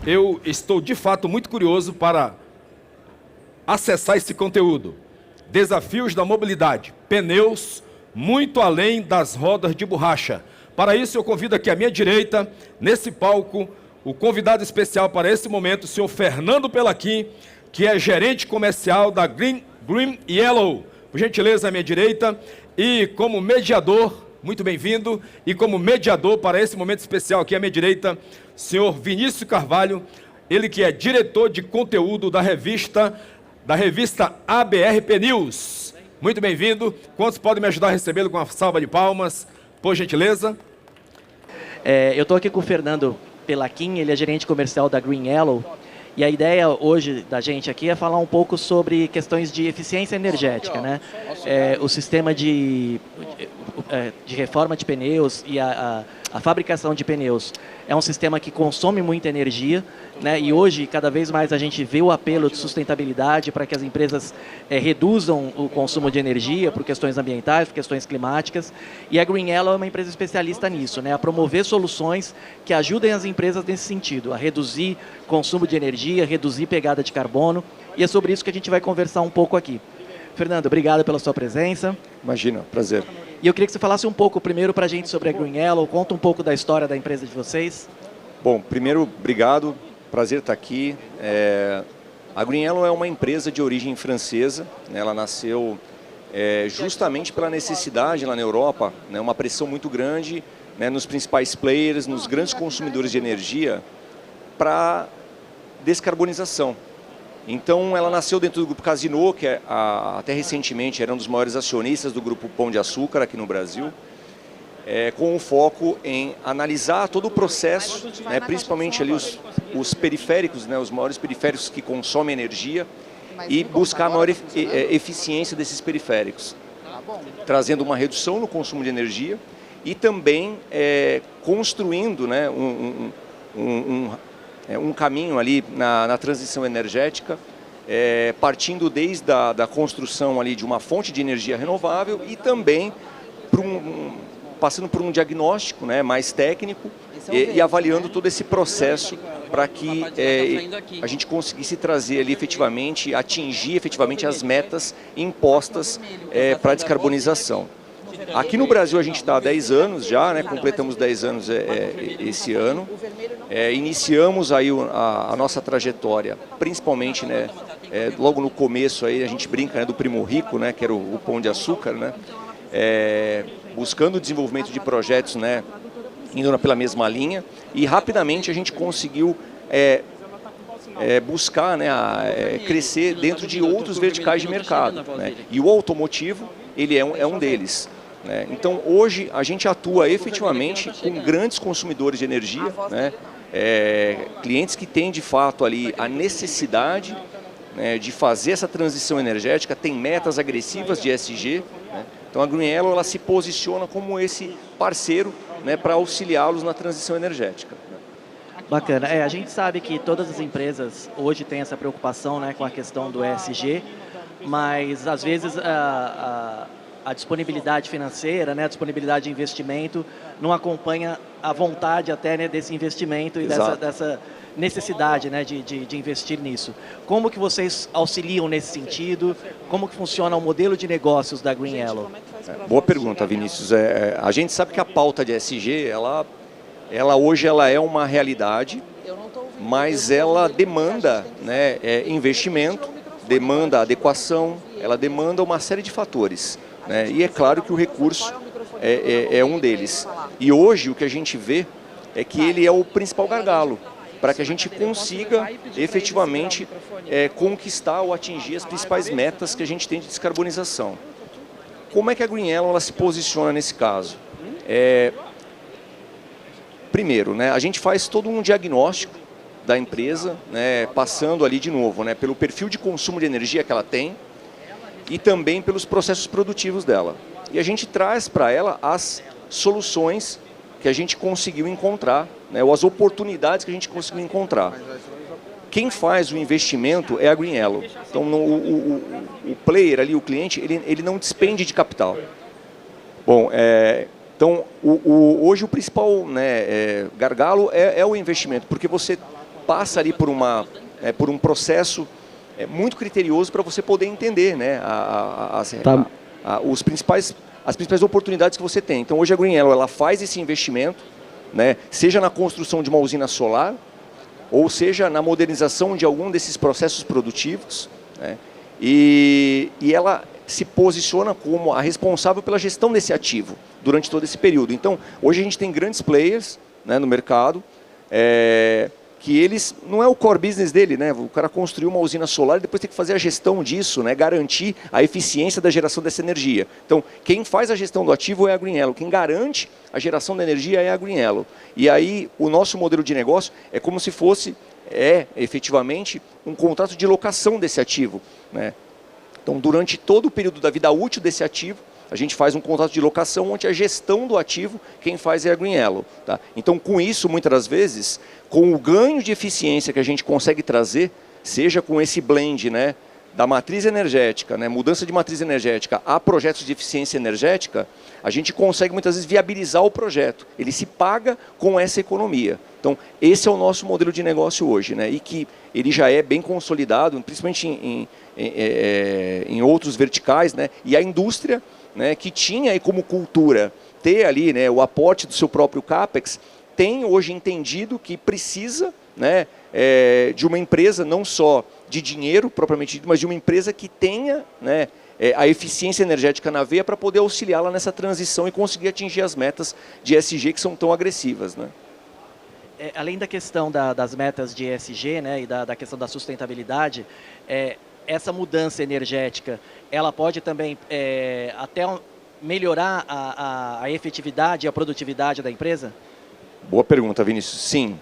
Eu estou de fato muito curioso para acessar esse conteúdo. Desafios da mobilidade, pneus muito além das rodas de borracha. Para isso eu convido aqui à minha direita, nesse palco, o convidado especial para esse momento, o senhor Fernando Pelaquim, que é gerente comercial da Green Yellow. Por gentileza, à minha direita. E como mediador, muito bem-vindo, e como mediador para esse momento especial aqui à minha direita, senhor Vinícius Carvalho, ele que é diretor de conteúdo da revista ABRP News. Muito bem-vindo. Quantos podem me ajudar a recebê-lo com uma salva de palmas, por gentileza? Eu estou aqui com o Fernando Pelaquim, ele é gerente comercial da Green Yellow. E a ideia hoje da gente aqui é falar um pouco sobre questões de eficiência energética, né? O sistema de reforma de pneus e a fabricação de pneus é um sistema que consome muita energia, né? E hoje, cada vez mais, a gente vê o apelo de sustentabilidade para que as empresas reduzam o consumo de energia por questões ambientais, por questões climáticas. E a Green Yellow é uma empresa especialista nisso, né? A promover soluções que ajudem as empresas nesse sentido, a reduzir consumo de energia, reduzir pegada de carbono. E é sobre isso que a gente vai conversar um pouco aqui. Fernando, obrigado pela sua presença. Imagina, prazer. E eu queria que você falasse um pouco primeiro para a gente sobre a Green Yellow, conta um pouco da história da empresa de vocês. Bom, primeiro, obrigado, prazer estar aqui. A Green Yellow é uma empresa de origem francesa, né? Ela nasceu justamente pela necessidade lá na Europa, né? Uma pressão muito grande, né? Nos principais players, nos grandes consumidores de energia, para descarbonização. Então, ela nasceu dentro do Grupo Casino, que até recentemente era um dos maiores acionistas do Grupo Pão de Açúcar aqui no Brasil, com o foco em analisar todo o processo, né, principalmente ali os periféricos, né, os maiores periféricos que consomem energia, e buscar a maior eficiência desses periféricos, trazendo uma redução no consumo de energia e também construindo, né, um caminho ali na transição energética, partindo desde a construção ali de uma fonte de energia renovável e também passando por um diagnóstico, né, mais técnico e avaliando todo esse processo para que a gente conseguisse trazer ali efetivamente, atingir efetivamente as metas impostas para a descarbonização. Aqui no Brasil a gente está há 10 anos já, né, completamos 10 anos esse ano. Iniciamos aí a nossa trajetória, principalmente, né, logo no começo aí a gente brinca, né, do primo rico, né, que era o Pão de Açúcar, né, buscando o desenvolvimento de projetos, né, indo pela mesma linha, e rapidamente a gente conseguiu buscar, né, crescer dentro de outros verticais de mercado, né, e o automotivo ele é um deles. Então, hoje, a gente atua efetivamente com grandes consumidores de energia, né? Clientes que têm, de fato, ali a necessidade, né, de fazer essa transição energética, tem metas agressivas de ESG, né? Então, a Green Yellow ela se posiciona como esse parceiro, né, para auxiliá-los na transição energética. Bacana. A gente sabe que todas as empresas hoje têm essa preocupação, né, com a questão do ESG, mas, às vezes, a disponibilidade financeira, né, a disponibilidade de investimento não acompanha a vontade até, né, desse investimento e dessa necessidade, né, de investir nisso. Como que vocês auxiliam nesse sentido? Como que funciona o modelo de negócios da Green Yellow? Boa pergunta, Vinícius. A gente sabe que a pauta de ESG, hoje ela é uma realidade, mas ela demanda, né, investimento, demanda adequação, ela demanda uma série de fatores. E é claro que o recurso é um deles. E hoje o que a gente vê é que ele é o principal gargalo para que a gente consiga efetivamente conquistar ou atingir as principais metas que a gente tem de descarbonização. Como é que a Green Yellow ela se posiciona nesse caso? Primeiro, né, a gente faz todo um diagnóstico da empresa, né, passando ali de novo, né, pelo perfil de consumo de energia que ela tem, e também pelos processos produtivos dela. E a gente traz para ela as soluções que a gente conseguiu encontrar, né, ou as oportunidades que a gente conseguiu encontrar. Quem faz o investimento é a Green Yellow. Então, o player ali, o cliente, ele não despende de capital. Bom, então, hoje o principal, né, gargalo é o investimento, porque você passa ali por um processo muito criterioso para você poder entender, né, as principais oportunidades que você tem. Então hoje a Green Yellow ela faz esse investimento, né, seja na construção de uma usina solar, ou seja na modernização de algum desses processos produtivos, né, e ela se posiciona como a responsável pela gestão desse ativo durante todo esse período. Então hoje a gente tem grandes players, né, no mercado, que eles, não é o core business dele, né? O cara construiu uma usina solar e depois tem que fazer a gestão disso, né? Garantir a eficiência da geração dessa energia. Então, quem faz a gestão do ativo é a Green Yellow, quem garante a geração da energia é a Green Yellow. E aí, o nosso modelo de negócio é como se fosse, efetivamente, um contrato de locação desse ativo, né? Então, durante todo o período da vida útil desse ativo, a gente faz um contrato de locação onde a gestão do ativo, quem faz é a Green Yellow. Tá? Então, com isso, muitas das vezes, com o ganho de eficiência que a gente consegue trazer, seja com esse blend, né, da matriz energética, né, mudança de matriz energética a projetos de eficiência energética, a gente consegue muitas vezes viabilizar o projeto. Ele se paga com essa economia. Então, esse é o nosso modelo de negócio hoje, né, e que ele já é bem consolidado, principalmente em outros verticais, né, e a indústria, né, que tinha aí como cultura ter ali, né, o aporte do seu próprio CAPEX, tem hoje entendido que precisa, né, de uma empresa não só de dinheiro propriamente dito, mas de uma empresa que tenha, né, a eficiência energética na veia para poder auxiliá-la nessa transição e conseguir atingir as metas de ESG que são tão agressivas, né? Além da questão das metas de ESG, né, e da questão da sustentabilidade, essa mudança energética, ela pode também até melhorar a efetividade e a produtividade da empresa? Boa pergunta, Vinícius. Sim.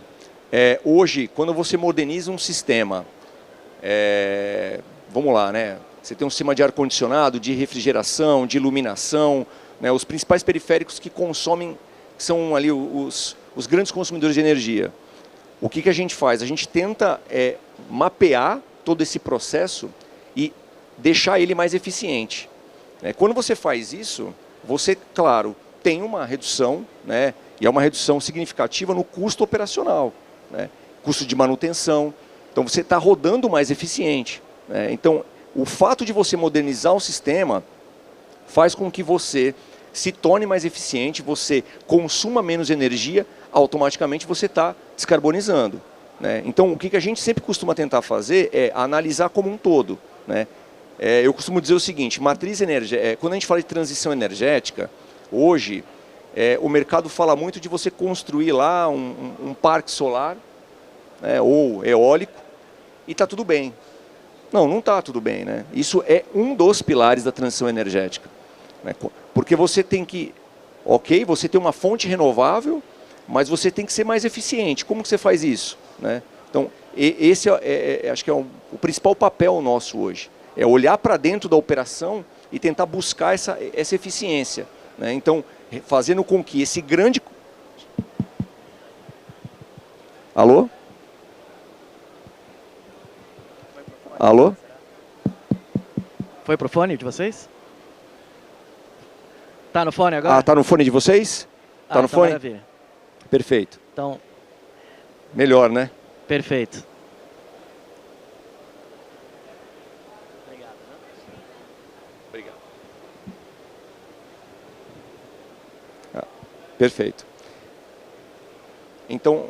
Hoje, quando você moderniza um sistema, vamos lá, né? Você tem um sistema de ar-condicionado, de refrigeração, de iluminação, né? Os principais periféricos que consomem, que são ali os grandes consumidores de energia. O que a gente faz? A gente tenta mapear todo esse processo e deixar ele mais eficiente. Quando você faz isso, você, claro, tem uma redução, né, e é uma redução significativa no custo operacional, né, custo de manutenção. Então, você está rodando mais eficiente, né? Então, o fato de você modernizar o sistema faz com que você se torne mais eficiente, você consuma menos energia, automaticamente você está descarbonizando, né? Então, o que a gente sempre costuma tentar fazer é analisar como um todo, né? Eu costumo dizer o seguinte, matriz energética, quando a gente fala de transição energética, hoje, o mercado fala muito de você construir lá um parque solar, né, ou eólico, e está tudo bem. Não está tudo bem, né? Isso é um dos pilares da transição energética, né? Porque você tem que, você tem uma fonte renovável, mas você tem que ser mais eficiente. Como que você faz isso, né? Então, esse acho que é o principal papel nosso hoje. É olhar para dentro da operação e tentar buscar essa eficiência, né? Então, fazendo com que esse grande... Alô? Alô? Foi pro fone de vocês? Tá no fone agora? Tá no fone de vocês? Tá no então fone? Maravilha. Perfeito. Então, melhor, né? Perfeito. Obrigado. Perfeito. Então,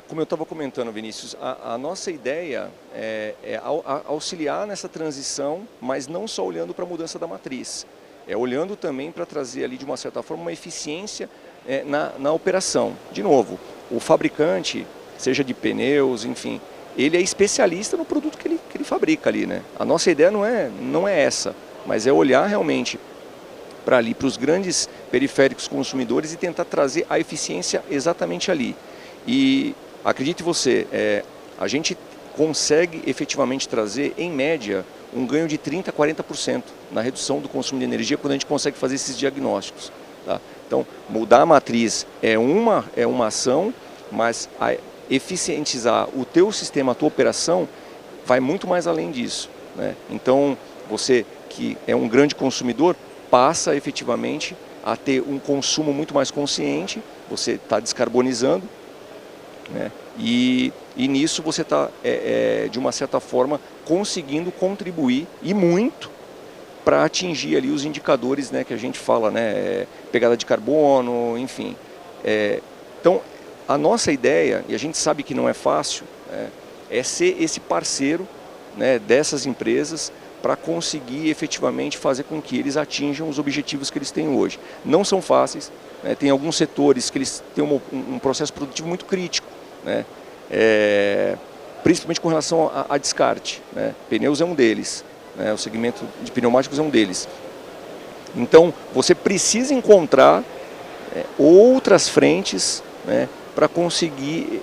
como eu estava comentando, Vinícius, a nossa ideia é auxiliar nessa transição, mas não só olhando para a mudança da matriz, olhando também para trazer ali, de uma certa forma, uma eficiência na operação. De novo, o fabricante, seja de pneus, enfim, ele é especialista no produto que ele fabrica ali, né? A nossa ideia não é essa, mas é olhar realmente para ali, para os grandes periféricos consumidores e tentar trazer a eficiência exatamente ali. E acredite você, a gente consegue efetivamente trazer, em média, um ganho de 30% a 40% na redução do consumo de energia quando a gente consegue fazer esses diagnósticos. Tá? Então, mudar a matriz é uma ação, mas eficientizar o teu sistema, a tua operação, vai muito mais além disso, né? Então, você que é um grande consumidor, passa efetivamente a ter um consumo muito mais consciente, você está descarbonizando, né? E nisso você está, de uma certa forma, conseguindo contribuir, e muito, para atingir ali os indicadores, né, que a gente fala, né, pegada de carbono, enfim. Então, a nossa ideia, e a gente sabe que não é fácil, é ser esse parceiro, né, dessas empresas para conseguir efetivamente fazer com que eles atinjam os objetivos que eles têm hoje. Não são fáceis, né, tem alguns setores que eles têm um processo produtivo muito crítico, né, principalmente com relação a descarte, né, pneus é um deles, né, o segmento de pneumáticos é um deles. Então, você precisa encontrar outras frentes, né, para conseguir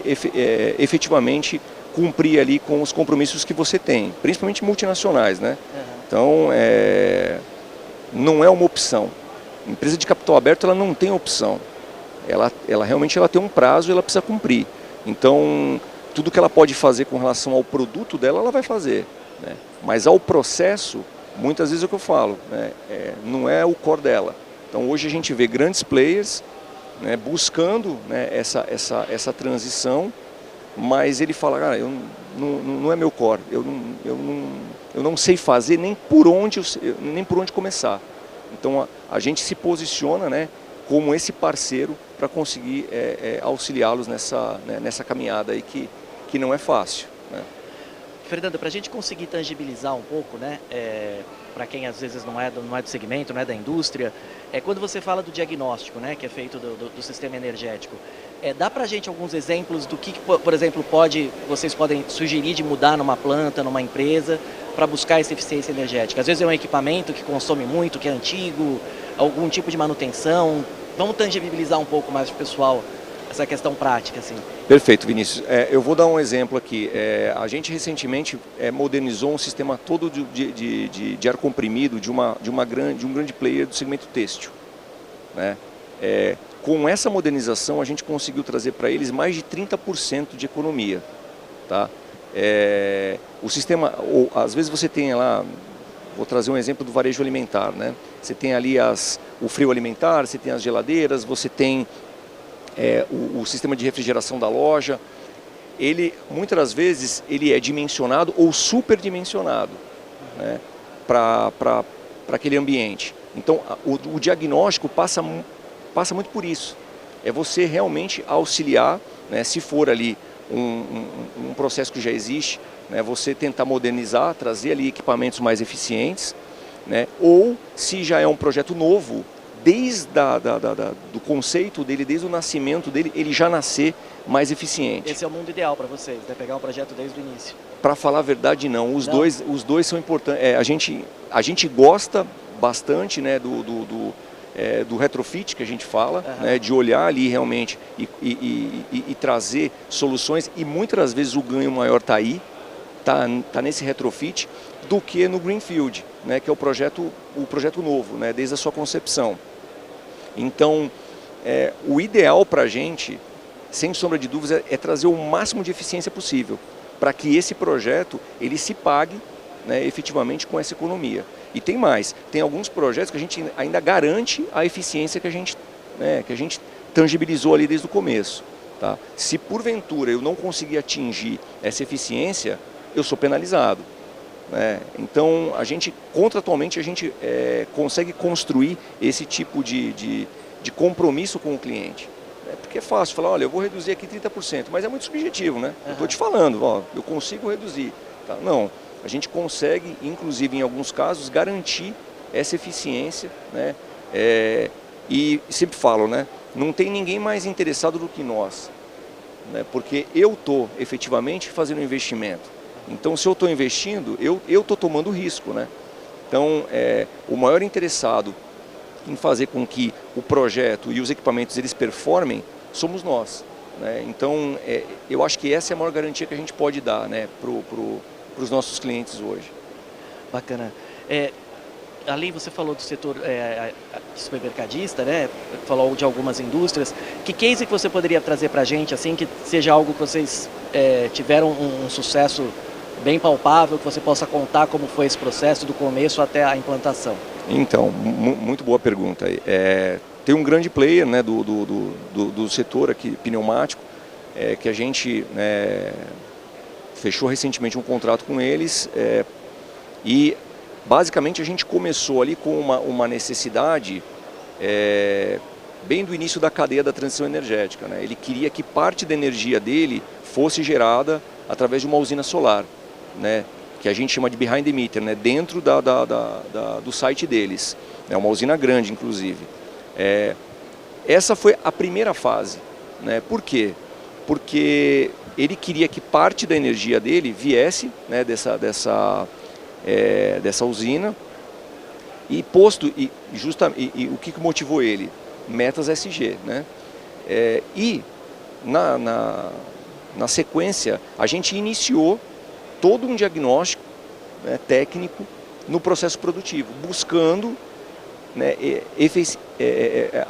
efetivamente cumprir ali com os compromissos que você tem, principalmente multinacionais, né? Então, não é uma opção. Empresa de capital aberto, ela não tem opção. Ela realmente tem um prazo e ela precisa cumprir. Então, tudo que ela pode fazer com relação ao produto dela, ela vai fazer, né? Mas ao processo, muitas vezes é o que eu falo, né, não é o core dela. Então, hoje a gente vê grandes players, né, buscando, né, essa transição, mas ele fala, cara, não é meu core, eu não sei fazer nem por onde começar. Então a gente se posiciona, né, como esse parceiro para conseguir auxiliá-los nessa caminhada aí que não é fácil, né? Fernando, para a gente conseguir tangibilizar um pouco, né, para quem às vezes não é do segmento, não é da indústria, quando você fala do diagnóstico, né, que é feito do sistema energético, dá para a gente alguns exemplos do que, por exemplo, vocês podem sugerir de mudar numa planta, numa empresa, para buscar essa eficiência energética? Às vezes é um equipamento que consome muito, que é antigo, algum tipo de manutenção. Vamos tangibilizar um pouco mais para o pessoal essa questão prática, assim. Perfeito, Vinícius. Eu vou dar um exemplo aqui. A gente recentemente modernizou um sistema todo de ar comprimido de um grande player do segmento têxtil, né? Com essa modernização, a gente conseguiu trazer para eles mais de 30% de economia, tá? O sistema, às vezes você tem lá, vou trazer um exemplo do varejo alimentar, né? Você tem ali o frio alimentar, você tem as geladeiras, você tem o sistema de refrigeração da loja. Muitas das vezes, ele é dimensionado ou superdimensionado, né, para aquele ambiente. Então, o diagnóstico passa muito por isso. É você realmente auxiliar, né, se for ali um processo que já existe, né, você tentar modernizar, trazer ali equipamentos mais eficientes, né, ou se já é um projeto novo, desde do conceito dele, desde o nascimento dele, ele já nascer mais eficiente. Esse é o mundo ideal para vocês, né? Pegar um projeto desde o início. Para falar a verdade, não. Os dois são importantes. A gente gosta bastante, né, do retrofit que a gente fala, né, de olhar ali realmente e trazer soluções, e muitas das vezes o ganho maior está aí, tá nesse retrofit, do que no Greenfield, né, que é o projeto novo, né, desde a sua concepção. Então, o ideal para a gente, sem sombra de dúvidas, é trazer o máximo de eficiência possível, para que esse projeto ele se pague, né, efetivamente com essa economia. E tem mais, tem alguns projetos que a gente ainda garante a eficiência que a gente tangibilizou ali desde o começo, tá? Se porventura eu não conseguir atingir essa eficiência, eu sou penalizado, né? Então, contratualmente, a gente consegue construir esse tipo de compromisso com o cliente. Porque é fácil falar, olha, eu vou reduzir aqui 30%, mas é muito subjetivo, né? Eu estou te falando, ó, eu consigo reduzir. Tá? Não, a gente consegue, inclusive em alguns casos, garantir essa eficiência, né? E sempre falo, né? Não tem ninguém mais interessado do que nós, né? Porque eu estou efetivamente fazendo um investimento. Então, se eu estou investindo, eu estou tomando risco, né? Então, o maior interessado em fazer com que o projeto e os equipamentos eles performem somos nós, né? Então, eu acho que essa é a maior garantia que a gente pode dar, né, para os nossos clientes hoje. Bacana. Ali você falou do setor supermercadista, né? Falou de algumas indústrias. Que case que você poderia trazer para a gente, assim, que seja algo que vocês tiveram um sucesso bem palpável, que você possa contar como foi esse processo do começo até a implantação? Então, muito boa pergunta. Tem um grande player, né, do setor aqui, pneumático, que a gente fechou recentemente um contrato com eles e basicamente a gente começou ali com uma necessidade bem do início da cadeia da transição energética, né? Ele queria que parte da energia dele fosse gerada através de uma usina solar, né? Que a gente chama de behind the meter, né? Dentro do site deles. É uma usina grande, inclusive. Essa foi a primeira fase, né? Por quê? Porque ele queria que parte da energia dele viesse, né, dessa usina e o que motivou ele? Metas SG, né? E na sequência a gente iniciou todo um diagnóstico, né, técnico no processo produtivo, buscando, né,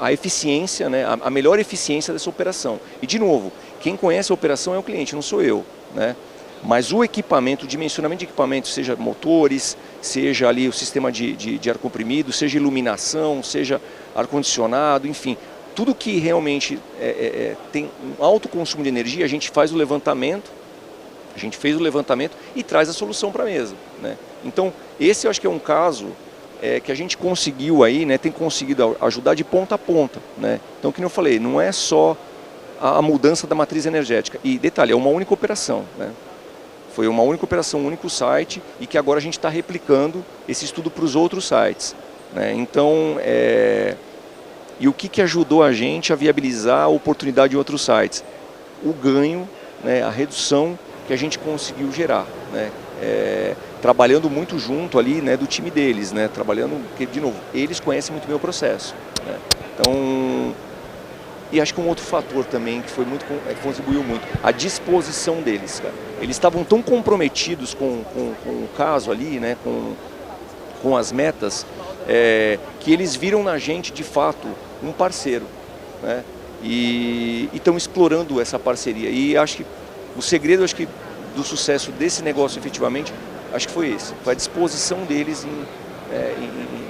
a eficiência, né, a melhor eficiência dessa operação. E de novo, quem conhece a operação é o cliente, não sou eu, né? Mas o equipamento, o dimensionamento de equipamento, seja motores, seja ali o sistema de ar comprimido, seja iluminação, seja ar-condicionado, enfim, tudo que realmente tem um alto consumo de energia, a gente faz o levantamento, a gente fez o levantamento e traz a solução para a mesa, né? Então, esse eu acho que é um caso que a gente conseguiu aí, né, tem conseguido ajudar de ponta a ponta, né? Então, como eu falei, não é só a mudança da matriz energética. E detalhe, é uma única operação, né? Foi uma única operação, um único site, e que agora a gente está replicando esse estudo para os outros sites, né? Então, e o que ajudou a gente a viabilizar a oportunidade em outros sites? O ganho, né, a redução que a gente conseguiu gerar, né? Trabalhando muito junto ali, né, do time deles, né? Trabalhando, porque, de novo, eles conhecem muito bem o processo, né? Então, e acho que um outro fator também que foi muito, contribuiu muito, a disposição deles, cara. Eles estavam tão comprometidos com o caso ali, né, com as metas, que eles viram na gente, de fato, um parceiro, né? E estão explorando essa parceria. E acho que o segredo, acho que, do sucesso desse negócio, efetivamente, acho que foi esse. Foi a disposição deles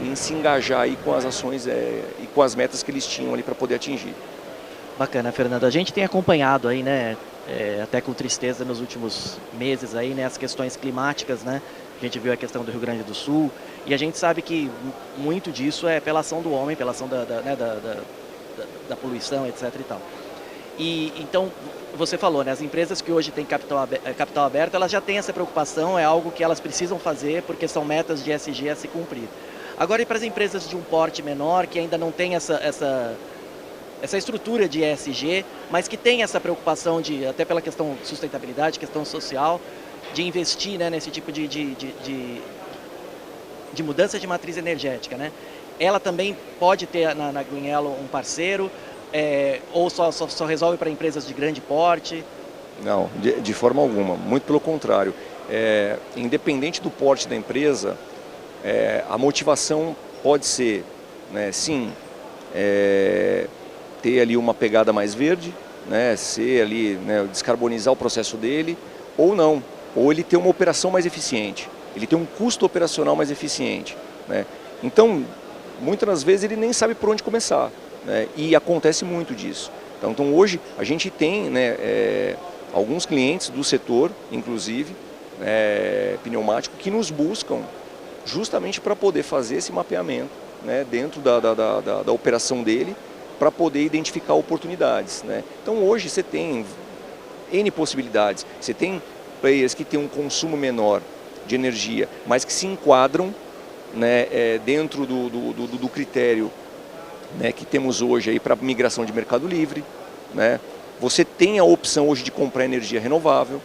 em se engajar aí com as ações e com as metas que eles tinham ali para poder atingir. Bacana, Fernando. A gente tem acompanhado aí, né, até com tristeza nos últimos meses aí, né, as questões climáticas, né? A gente viu a questão do Rio Grande do Sul e a gente sabe que muito disso é pela ação do homem, pela ação da poluição, etc. e tal. E então, você falou, né, as empresas que hoje têm capital aberto, elas já têm essa preocupação, é algo que elas precisam fazer porque são metas de ESG a se cumprir. Agora, e para as empresas de um porte menor, que ainda não tem essa estrutura de ESG, mas que tem essa preocupação até pela questão de sustentabilidade, questão social, de investir, né, nesse tipo de mudança de matriz energética, né? Ela também pode ter na Green Yellow um parceiro, ou só resolve para empresas de grande porte? Não, de forma alguma, muito pelo contrário. Independente do porte da empresa, a motivação pode ser, né, sim, ter ali uma pegada mais verde, né, ser ali, né, descarbonizar o processo dele, ou não, ou ele ter uma operação mais eficiente, ele ter um custo operacional mais eficiente, né? Então, muitas das vezes ele nem sabe por onde começar, né, e acontece muito disso. Então hoje a gente tem, né, alguns clientes do setor, inclusive, pneumático, que nos buscam justamente para poder fazer esse mapeamento, né, dentro da operação dele, para poder identificar oportunidades, né? Então hoje você tem N possibilidades, você tem players que têm um consumo menor de energia, mas que se enquadram, né, dentro do critério, né, que temos hoje aí para migração de mercado livre, né? Você tem a opção hoje de comprar energia renovável,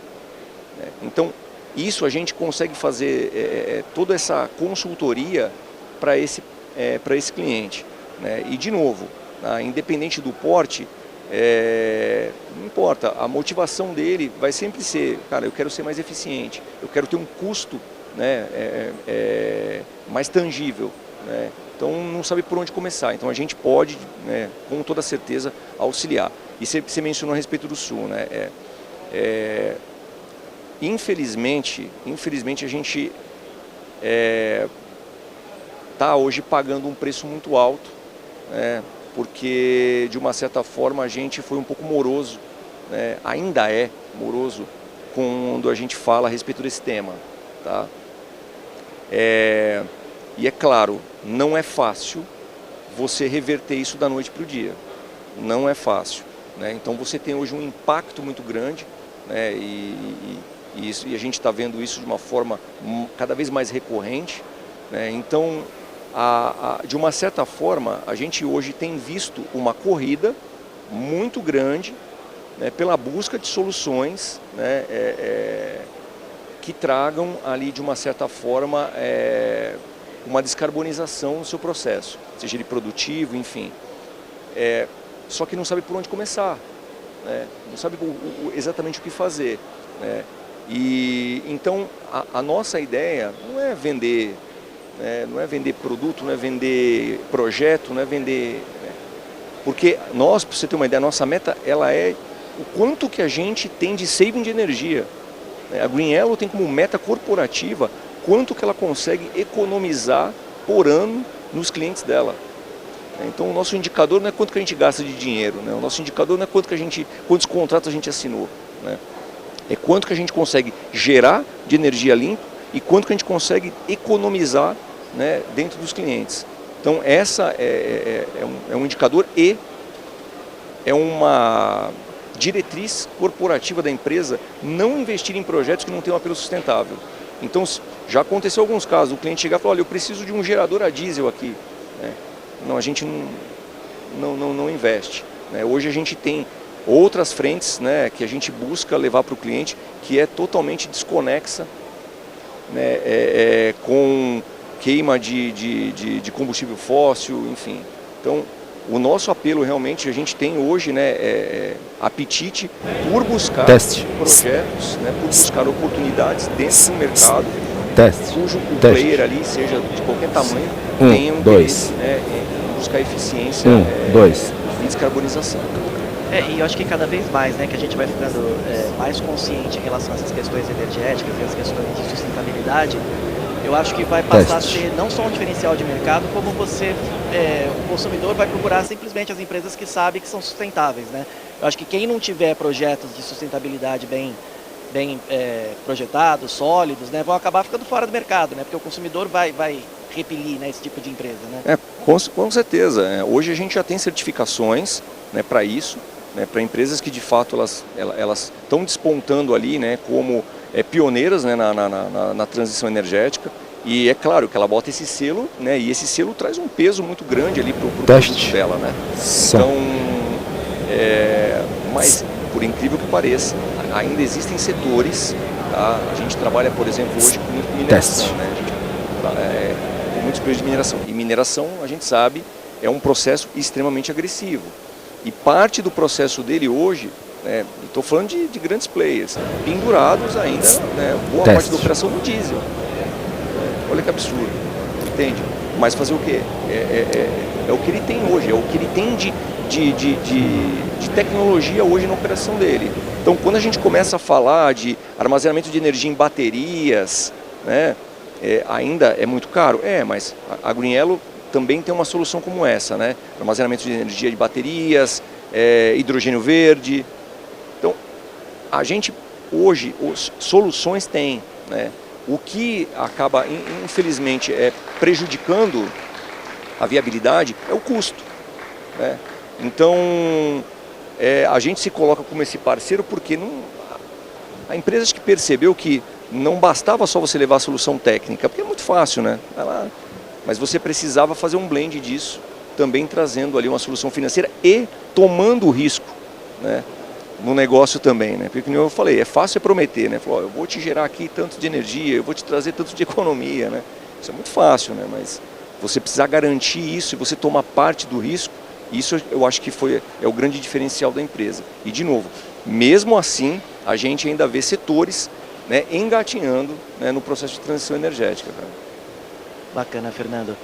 né? Então isso a gente consegue fazer toda essa consultoria para esse cliente, né? E de novo, independente do porte, não importa, a motivação dele vai sempre ser, cara, eu quero ser mais eficiente, eu quero ter um custo, né, mais tangível, né? Então não sabe por onde começar, então a gente pode, né, com toda certeza auxiliar. E você mencionou a respeito do Sul, né? Infelizmente a gente está hoje pagando um preço muito alto, né? Porque de uma certa forma a gente foi um pouco moroso, né, ainda é moroso quando a gente fala a respeito desse tema. Tá? E é claro, não é fácil você reverter isso da noite para o dia. Não é fácil. Né? Então você tem hoje um impacto muito grande, né, e a gente está vendo isso de uma forma cada vez mais recorrente. Né? Então, de uma certa forma, a gente hoje tem visto uma corrida muito grande, né, pela busca de soluções, né, que tragam ali, de uma certa forma, uma descarbonização no seu processo, seja ele produtivo, enfim. Só que não sabe por onde começar, né? Não sabe exatamente o que fazer. Né? E então a nossa ideia não é vender, não é vender produto, não é vender projeto, não é vender, né? Porque nós, para você ter uma ideia, a nossa meta ela é o quanto que a gente tem de saving de energia. A GreenElo tem como meta corporativa quanto que ela consegue economizar por ano nos clientes dela. Então o nosso indicador não é quanto que a gente gasta de dinheiro, né? O nosso indicador não é quantos contratos a gente assinou, né? É quanto que a gente consegue gerar de energia limpa e quanto que a gente consegue economizar, né, dentro dos clientes. Então essa é um indicador e é uma diretriz corporativa da empresa não investir em projetos que não têm um apelo sustentável. Então já aconteceu alguns casos, o cliente chegar e falar, olha, eu preciso de um gerador a diesel aqui. Né? Não, a gente não investe. Né? Hoje a gente tem outras frentes, né, que a gente busca levar para o cliente, que é totalmente desconexa, né, com queima de combustível fóssil, enfim. Então, o nosso apelo realmente, a gente tem hoje, né, apetite por buscar projetos, né, por buscar oportunidades dentro do mercado, cujo o player ali, seja de qualquer tamanho, tenha um interesse, né, em buscar eficiência e descarbonização. E eu acho que cada vez mais, né, que a gente vai ficando mais consciente em relação a essas questões energéticas e as questões de sustentabilidade, eu acho que vai passar a ser não só um diferencial de mercado, como o consumidor vai procurar simplesmente as empresas que sabem que são sustentáveis, né? Eu acho que quem não tiver projetos de sustentabilidade bem projetados, sólidos, né, vão acabar ficando fora do mercado, né? Porque o consumidor vai repelir, né, esse tipo de empresa, né? Com certeza. Hoje a gente já tem certificações, né, para isso, né, para empresas que de fato elas estão despontando ali, né, como pioneiras, né, na transição energética. E é claro que ela bota esse selo, né, e esse selo traz um peso muito grande ali para o produto dela, né? Então, mas por incrível que pareça, ainda existem setores, tá? A gente trabalha, por exemplo, hoje com mineração, né? A gente tem muitos preços de mineração. E mineração, a gente sabe, é um processo extremamente agressivo. E parte do processo dele hoje, estou falando de grandes players, pendurados ainda, né, boa parte da operação no diesel. Olha que absurdo, entende? Mas fazer o quê? É o que ele tem hoje, é o que ele tem de tecnologia hoje na operação dele. Então, quando a gente começa a falar de armazenamento de energia em baterias, né, ainda é muito caro? Mas a GreenElo também tem uma solução como essa, né? Armazenamento de energia de baterias, hidrogênio verde. Então, a gente hoje, soluções tem, né? O que acaba, infelizmente, prejudicando a viabilidade é o custo, né? Então, a gente se coloca como esse parceiro porque a empresa que percebeu que não bastava só você levar a solução técnica, porque é muito fácil, né? Mas você precisava fazer um blend disso, também trazendo ali uma solução financeira e tomando o risco, né, no negócio também, né? Porque, como eu falei, é fácil prometer, né? Falar, eu vou te gerar aqui tanto de energia, eu vou te trazer tanto de economia, né? Isso é muito fácil, né? Mas você precisa garantir isso e você tomar parte do risco, isso eu acho que é o grande diferencial da empresa. E, de novo, mesmo assim, a gente ainda vê setores, né, engatinhando, né, no processo de transição energética, cara. Bacana, Fernando.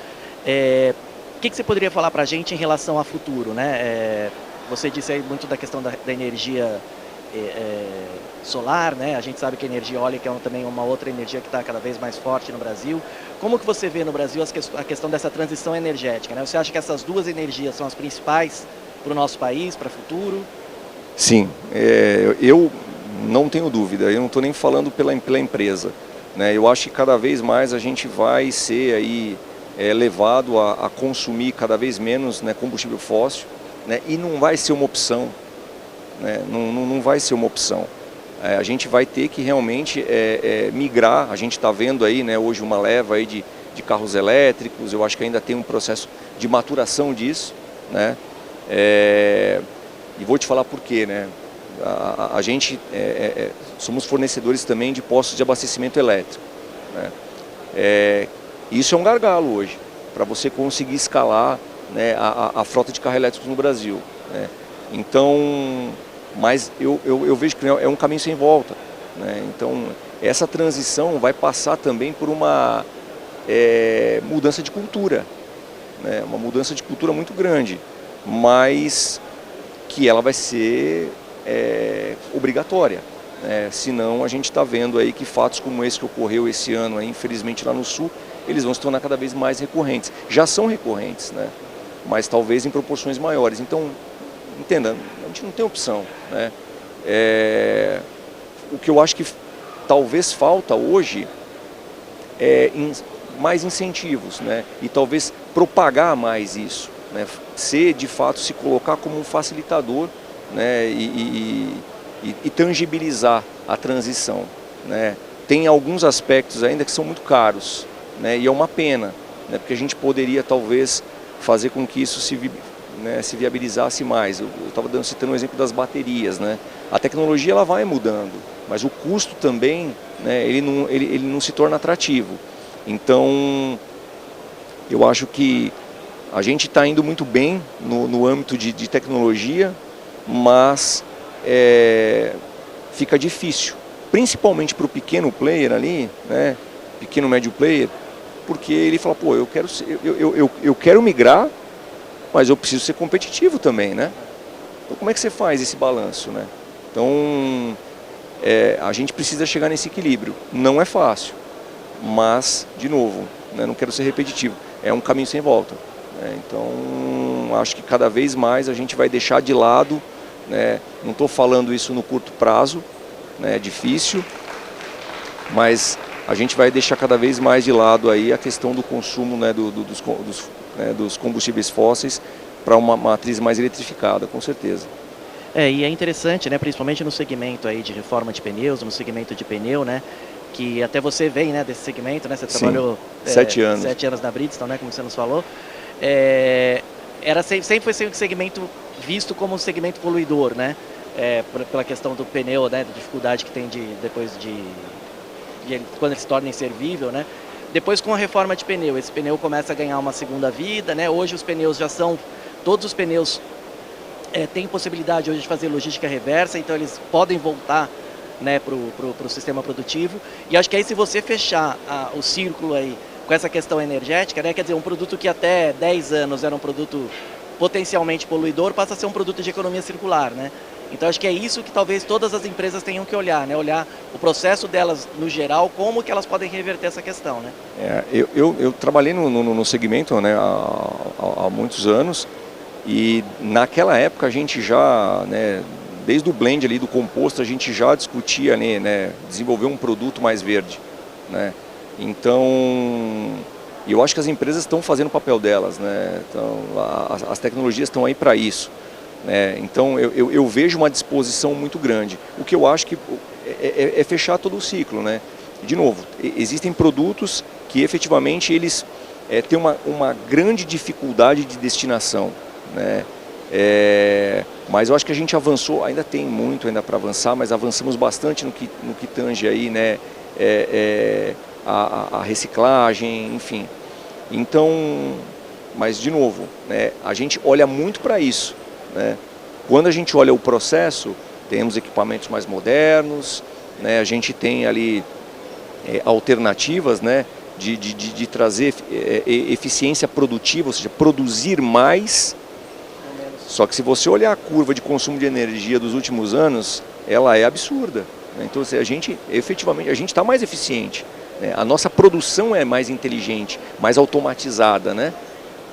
O que você poderia falar para a gente em relação a futuro, né? Você disse aí muito da questão da energia solar, né? A gente sabe que a energia eólica é também uma outra energia que está cada vez mais forte no Brasil. Como que você vê no Brasil a questão dessa transição energética, né? Você acha que essas duas energias são as principais para o nosso país, para o futuro? Sim, eu não tenho dúvida, eu não estou nem falando pela empresa, né? Eu acho que cada vez mais a gente vai ser aí, levado a consumir cada vez menos, né, combustível fóssil, né? E não vai ser uma opção, né? Não vai ser uma opção. A gente vai ter que realmente migrar. A gente está vendo aí, né, hoje uma leva aí de carros elétricos. Eu acho que ainda tem um processo de maturação disso, né? E vou te falar por quê, né? A gente somos fornecedores também de postos de abastecimento elétrico, né? Isso é um gargalo hoje, para você conseguir escalar, né, a frota de carros elétricos no Brasil, né? Então, mas eu vejo que é um caminho sem volta, né? Então, essa transição vai passar também por uma mudança de cultura, né? Uma mudança de cultura muito grande, mas que ela vai ser obrigatória, né? Senão a gente está vendo aí que fatos como esse que ocorreu esse ano, aí, infelizmente lá no Sul, eles vão se tornar cada vez mais recorrentes. Já são recorrentes, né? Mas talvez em proporções maiores. Então, entenda, a gente não tem opção, né? O que eu acho que talvez falta hoje mais incentivos, né? E talvez propagar mais isso, né? Ser, de fato, se colocar como um facilitador, né? E tangibilizar a transição, né? Tem alguns aspectos ainda que são muito caros, né? E é uma pena, né? Porque a gente poderia talvez fazer com que isso se viabilizasse mais. Eu estava citando o exemplo das baterias, né? A tecnologia ela vai mudando, mas o custo também, né, ele não se torna atrativo. Então, eu acho que a gente está indo muito bem no âmbito de tecnologia, mas fica difícil, principalmente para o pequeno player ali, né, pequeno médio player, porque ele fala, pô, eu quero migrar, mas eu preciso ser competitivo também, né? Então como é que você faz esse balanço, né? Então a gente precisa chegar nesse equilíbrio. Não é fácil, mas, de novo, né, não quero ser repetitivo, é um caminho sem volta, né? Então acho que cada vez mais a gente vai deixar de lado, né? Não estou falando isso no curto prazo, né? É difícil, mas a gente vai deixar cada vez mais de lado aí a questão do consumo, né, dos combustíveis fósseis para uma matriz mais eletrificada, com certeza. E é interessante, né, principalmente no segmento aí de reforma de pneus, no segmento de pneu, né, que até você vem, né, desse segmento, né, você trabalhou 7 anos. 7 anos na Bridgestone, né, como você nos falou. Sempre foi um segmento visto como um segmento poluidor, né, pela questão do pneu, né, da dificuldade que tem quando ele se torna inservível, né. Depois, com a reforma de pneu, esse pneu começa a ganhar uma segunda vida, né. Hoje os pneus todos os pneus têm possibilidade hoje de fazer logística reversa, então eles podem voltar, né, para o sistema produtivo. E acho que aí, se você fechar o círculo aí com essa questão energética, né, quer dizer, um produto que até 10 anos era um produto potencialmente poluidor, passa a ser um produto de economia circular, né? Então acho que é isso que talvez todas as empresas tenham que olhar, né? Olhar o processo delas no geral, como que elas podem reverter essa questão, né? Eu trabalhei no segmento, né, há muitos anos, e naquela época a gente já, né, desde o blend ali do composto, a gente já discutia, né, desenvolver um produto mais verde, né? Então, eu acho que as empresas estão fazendo o papel delas, né? Então, as tecnologias estão aí para isso, né? Então, eu vejo uma disposição muito grande. O que eu acho que é fechar todo o ciclo, né? De novo, existem produtos que efetivamente eles têm uma grande dificuldade de destinação, né? Mas eu acho que a gente avançou, ainda tem muito ainda para avançar, mas avançamos bastante no que tange aí, né, a reciclagem, enfim. Então, mas de novo, né, a gente olha muito para isso, né? Quando a gente olha o processo, temos equipamentos mais modernos, né, a gente tem ali alternativas, né, de trazer eficiência produtiva, ou seja, produzir mais. Só que se você olhar a curva de consumo de energia dos últimos anos, ela é absurda, né? Então, a gente efetivamente está mais eficiente, né? A nossa produção é mais inteligente, mais automatizada, né?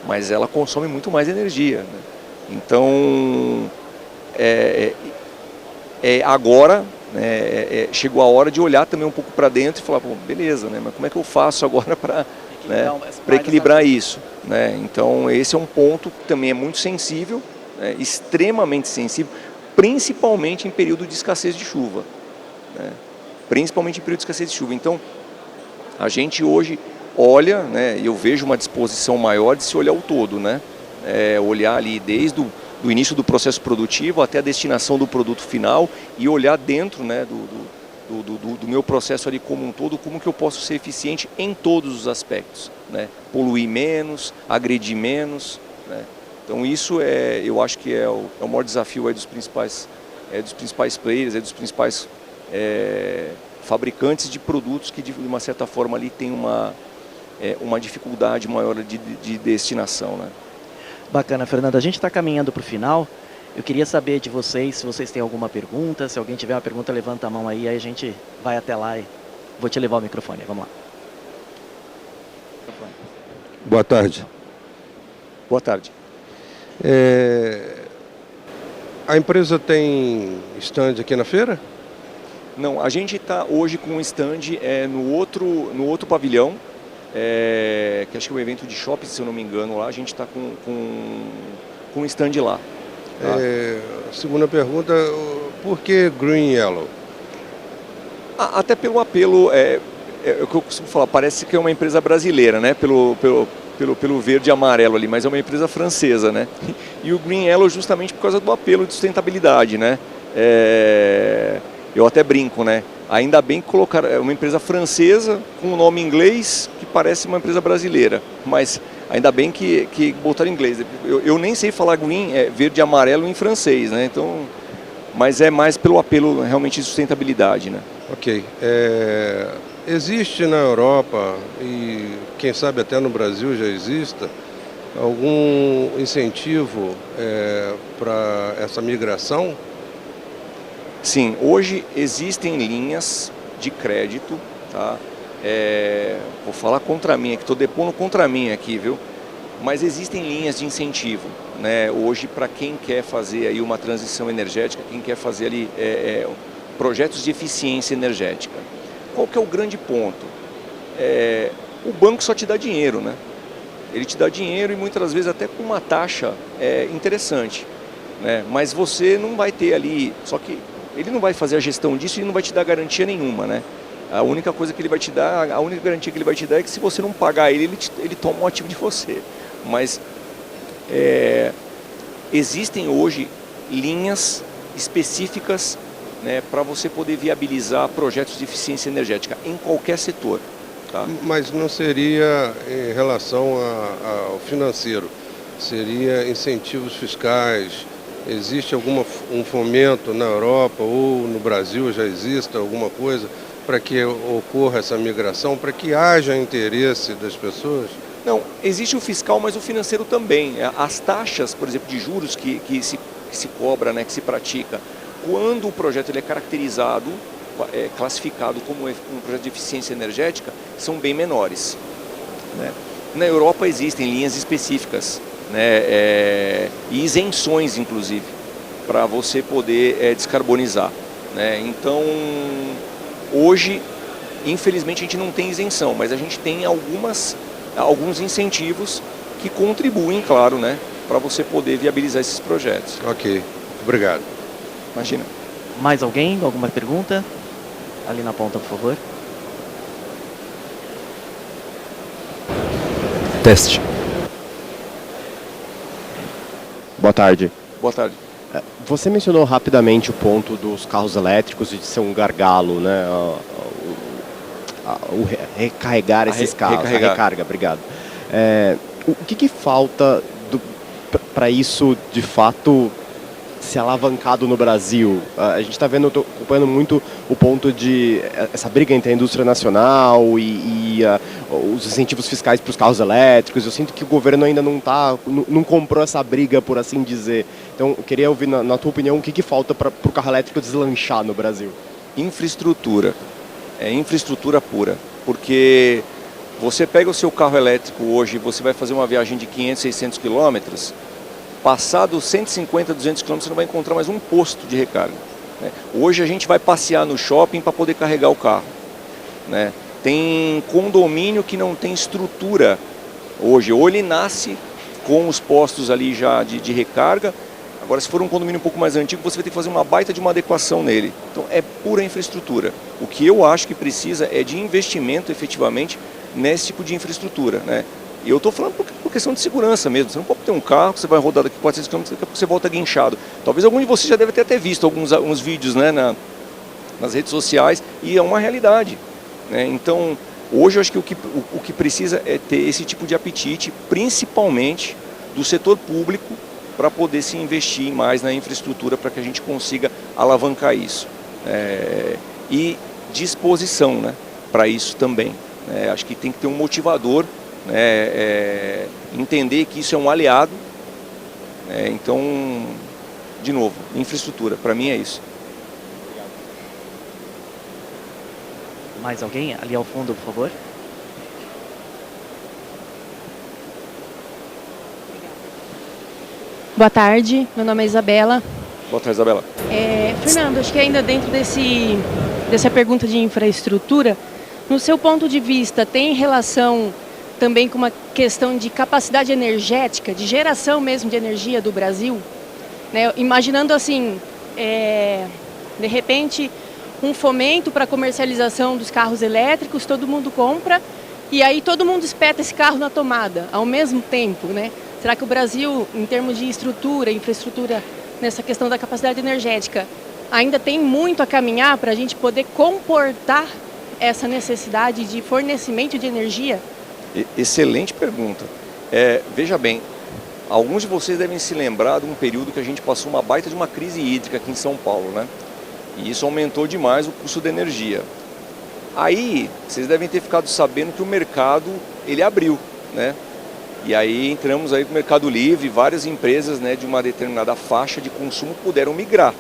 Mas ela consome muito mais energia, né? Então, agora, né, chegou a hora de olhar também um pouco para dentro e falar, pô, beleza, né, mas como é que eu faço agora para equilibrar isso? Né? Então esse é um ponto que também é muito sensível, né, extremamente sensível, principalmente em período de escassez de chuva. Né? Principalmente em período de escassez de chuva. Então a gente hoje olha, né, eu vejo uma disposição maior de se olhar o todo, né? Olhar ali desde do início do processo produtivo até a destinação do produto final e olhar dentro, né, do meu processo ali como um todo, como que eu posso ser eficiente em todos os aspectos, né? Poluir menos, agredir menos, né? Então isso eu acho que é o maior desafio aí dos principais players, dos principais fabricantes de produtos que de uma certa forma ali tem uma dificuldade maior de destinação, né? Bacana, Fernando. A gente está caminhando para o final. Eu queria saber de vocês, se vocês têm alguma pergunta. Se alguém tiver uma pergunta, levanta a mão aí a gente vai até lá e vou te levar o microfone. Vamos lá. Boa tarde. Boa tarde. A empresa tem stand aqui na feira? Não, a gente está hoje com um stand no outro pavilhão, que acho que é um evento de shopping, se eu não me engano, lá. A gente está com um stand lá. Tá? Segunda pergunta, por que Green Yellow? Até pelo apelo, é o que eu costumo falar, parece que é uma empresa brasileira, né? Pelo verde e amarelo ali, mas é uma empresa francesa, né? E o Green Yellow justamente por causa do apelo de sustentabilidade, né? Eu até brinco, né? Ainda bem que colocaram uma empresa francesa com um nome inglês que parece uma empresa brasileira, mas ainda bem que botaram em inglês. Eu nem sei falar green, verde e amarelo em francês, né? Então, mas é mais pelo apelo realmente de sustentabilidade, né? Ok. Existe na Europa e quem sabe até no Brasil já exista algum incentivo para essa migração? Sim, hoje existem linhas de crédito, tá? Vou falar contra mim, que estou depondo contra mim aqui, viu? Mas existem linhas de incentivo, né? Hoje para quem quer fazer aí uma transição energética, quem quer fazer ali projetos de eficiência energética. Qual que é o grande ponto? O banco só te dá dinheiro, né? Ele te dá dinheiro e muitas vezes até com uma taxa interessante, né? Mas você não vai ter ali, só que ele não vai fazer a gestão disso e não vai te dar garantia nenhuma, né? A única coisa que ele vai te dar, a única garantia que ele vai te dar é que se você não pagar ele toma um ativo de você. Mas existem hoje linhas específicas, né, para você poder viabilizar projetos de eficiência energética em qualquer setor. Tá? Mas não seria em relação ao financeiro, seria incentivos fiscais. Existe um fomento na Europa ou no Brasil, já existe alguma coisa para que ocorra essa migração, para que haja interesse das pessoas? Não, existe o fiscal, mas o financeiro também. As taxas, por exemplo, de juros que se cobra, né, que se pratica, quando o projeto ele é caracterizado, classificado como um projeto de eficiência energética, são bem menores. Né? Na Europa existem linhas específicas, né, e isenções, inclusive, para você poder descarbonizar. Né? Então, hoje, infelizmente, a gente não tem isenção, mas a gente tem alguns incentivos que contribuem, claro, né, para você poder viabilizar esses projetos. Ok, obrigado. Imagina. Mais alguém? Alguma pergunta? Ali na ponta, por favor. Teste. Boa tarde. Boa tarde. Você mencionou rapidamente o ponto dos carros elétricos e de ser um gargalo, né? O recarregar esses carros, recarregar. a recarga, obrigado. O que falta para isso, de fato, ser alavancado no Brasil? A gente está vendo, estou acompanhando muito o ponto de essa briga entre a indústria nacional e os incentivos fiscais para os carros elétricos. Eu sinto que o governo ainda não comprou essa briga, por assim dizer. Então, eu queria ouvir, na tua opinião, o que falta para o carro elétrico deslanchar no Brasil? Infraestrutura. Infraestrutura pura. Porque você pega o seu carro elétrico hoje, você vai fazer uma viagem de 500, 600 quilômetros, passado 150, 200 quilômetros, você não vai encontrar mais um posto de recarga. né? Hoje a gente vai passear no shopping para poder carregar o carro, né? Tem condomínio que não tem estrutura hoje, ou ele nasce com os postos ali já de recarga. Agora, se for um condomínio um pouco mais antigo, você vai ter que fazer uma baita de uma adequação nele. Então, é pura infraestrutura. O que eu acho que precisa é de investimento, efetivamente, nesse tipo de infraestrutura, né? E eu estou falando por questão de segurança mesmo. Você não pode ter um carro que você vai rodar daqui 400 km, daqui a pouco você volta guinchado. Talvez algum de vocês já deve ter até visto alguns vídeos, né, nas redes sociais, e é uma realidade, né? Então, hoje eu acho que o que precisa é ter esse tipo de apetite, principalmente do setor público, para poder se investir mais na infraestrutura para que a gente consiga alavancar isso. E disposição, né, para isso também. Acho que tem que ter um motivador, né, entender que isso é um aliado. Então, de novo, infraestrutura, para mim é isso. Mais alguém? Ali ao fundo, por favor. Boa tarde, meu nome é Isabela. Boa tarde, Isabela. Fernando, acho que ainda dentro dessa pergunta de infraestrutura, no seu ponto de vista, tem relação também com uma questão de capacidade energética, de geração mesmo de energia do Brasil? Né? Imaginando assim, de repente, um fomento para a comercialização dos carros elétricos, todo mundo compra, e aí todo mundo espeta esse carro na tomada, ao mesmo tempo, né? Será que o Brasil, em termos de infraestrutura, nessa questão da capacidade energética, ainda tem muito a caminhar para a gente poder comportar essa necessidade de fornecimento de energia? Excelente pergunta. Veja bem, alguns de vocês devem se lembrar de um período que a gente passou uma baita de uma crise hídrica aqui em São Paulo, né? E isso aumentou demais o custo da energia. Aí, vocês devem ter ficado sabendo que o mercado, ele abriu, né? E aí entramos aí com o Mercado Livre, várias empresas, né, de uma determinada faixa de consumo puderam migrar.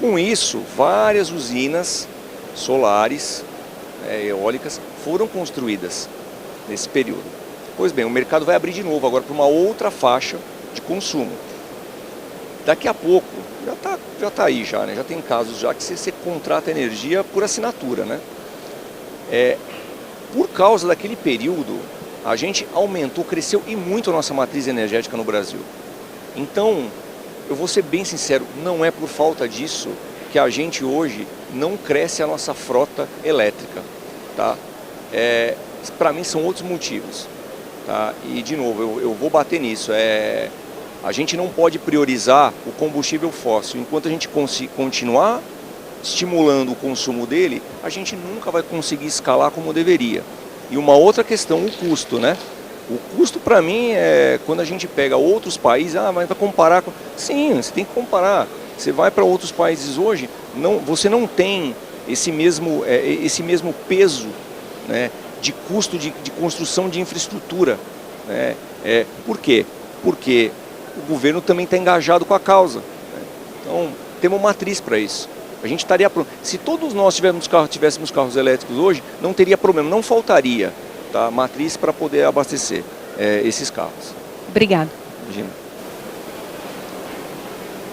Com isso, várias usinas solares, eólicas, foram construídas nesse período. Pois bem, o mercado vai abrir de novo agora para uma outra faixa de consumo. Daqui a pouco, já tá aí já, né? Já tem casos já que você contrata energia por assinatura, né? Por causa daquele período, a gente aumentou, cresceu e muito a nossa matriz energética no Brasil. Então, eu vou ser bem sincero, não é por falta disso que a gente hoje não cresce a nossa frota elétrica, tá? Para mim são outros motivos, tá? E de novo, eu vou bater nisso. A gente não pode priorizar o combustível fóssil. Enquanto a gente continuar estimulando o consumo dele, a gente nunca vai conseguir escalar como deveria. E uma outra questão, o custo, né? O custo, para mim, quando a gente pega outros países, mas vai comparar com... Sim, você tem que comparar. Você vai para outros países hoje, você não tem esse mesmo peso, né, de custo de construção de infraestrutura, né? Por quê? Porque o governo também está engajado com a causa, né? Então, temos uma matriz para isso. A gente estaria pronto. Se todos nós tivéssemos carros elétricos hoje, não teria problema, não faltaria, tá, matriz para poder abastecer esses carros. Obrigada. Imagina.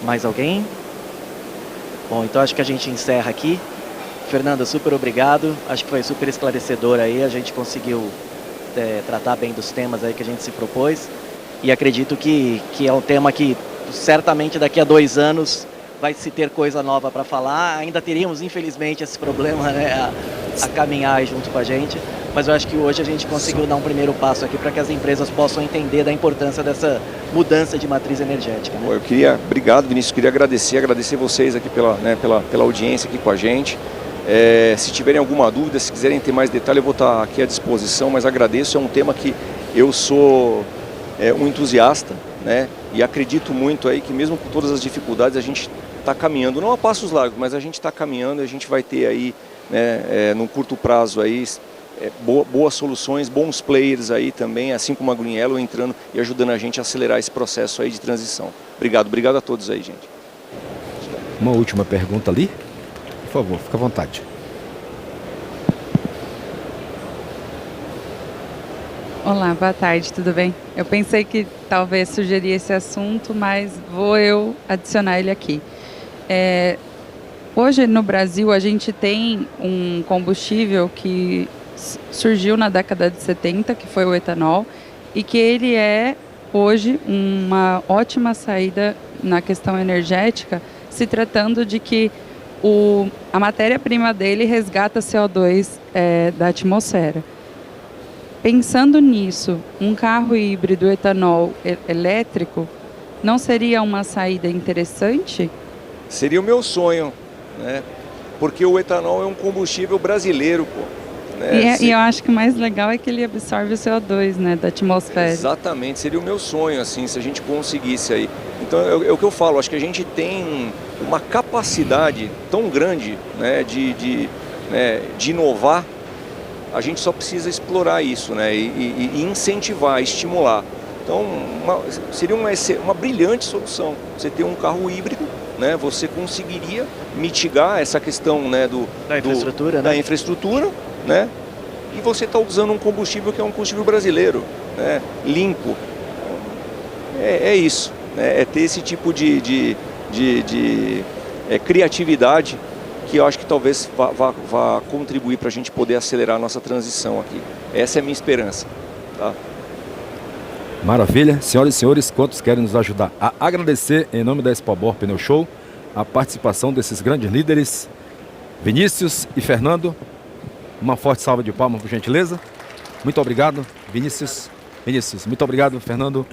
Mais alguém? Bom, então acho que a gente encerra aqui. Fernanda, super obrigado. Acho que foi super esclarecedor aí. A gente conseguiu tratar bem dos temas aí que a gente se propôs. E acredito que é um tema que certamente daqui a 2 anos vai se ter coisa nova para falar. Ainda teríamos, infelizmente, esse problema, né, a caminhar aí junto com a gente. Mas eu acho que hoje a gente conseguiu dar um primeiro passo aqui para que as empresas possam entender da importância dessa mudança de matriz energética, né? Obrigado, Vinícius. Queria agradecer vocês aqui pela audiência aqui com a gente. Se tiverem alguma dúvida, se quiserem ter mais detalhe, eu vou estar aqui à disposição, mas agradeço. É um tema que eu sou um entusiasta, né? E acredito muito aí que mesmo com todas as dificuldades a gente está caminhando, não a passos largos, mas a gente está caminhando e a gente vai ter aí, né, num curto prazo aí, boas soluções, bons players aí também, assim como a Green Yellow entrando e ajudando a gente a acelerar esse processo aí de transição. Obrigado a todos aí, gente. Uma última pergunta ali. Por favor, fica à vontade. Olá, boa tarde, tudo bem? Eu pensei que talvez sugerir esse assunto, mas vou eu adicionar ele aqui. Hoje no Brasil a gente tem um combustível que surgiu na década de 70, que foi o etanol, e que ele é hoje uma ótima saída na questão energética, se tratando de que a matéria-prima dele resgata CO2 da atmosfera. Pensando nisso, um carro híbrido etanol elétrico não seria uma saída interessante? Seria o meu sonho, né? Porque o etanol é um combustível brasileiro, pô. Né? E eu acho que o mais legal é que ele absorve o CO2, né, da atmosfera. Exatamente, seria o meu sonho, assim, se a gente conseguisse aí. Então, é o que eu falo, acho que a gente tem uma capacidade tão grande, né, de inovar, a gente só precisa explorar isso, né, e incentivar, estimular. Então, seria uma brilhante solução, você ter um carro híbrido, né, você conseguiria mitigar essa questão, né, da infraestrutura, né, e você está usando um combustível que é um combustível brasileiro, né, limpo. É isso, né, é ter esse tipo de criatividade que eu acho que talvez vá contribuir para a gente poder acelerar a nossa transição aqui. Essa é a minha esperança. Tá? Maravilha. Senhoras e senhores, quantos querem nos ajudar a agradecer, em nome da Expobor Pneu Show, a participação desses grandes líderes, Vinícius e Fernando. Uma forte salva de palmas, por gentileza. Muito obrigado, Vinícius. Muito obrigado, Fernando.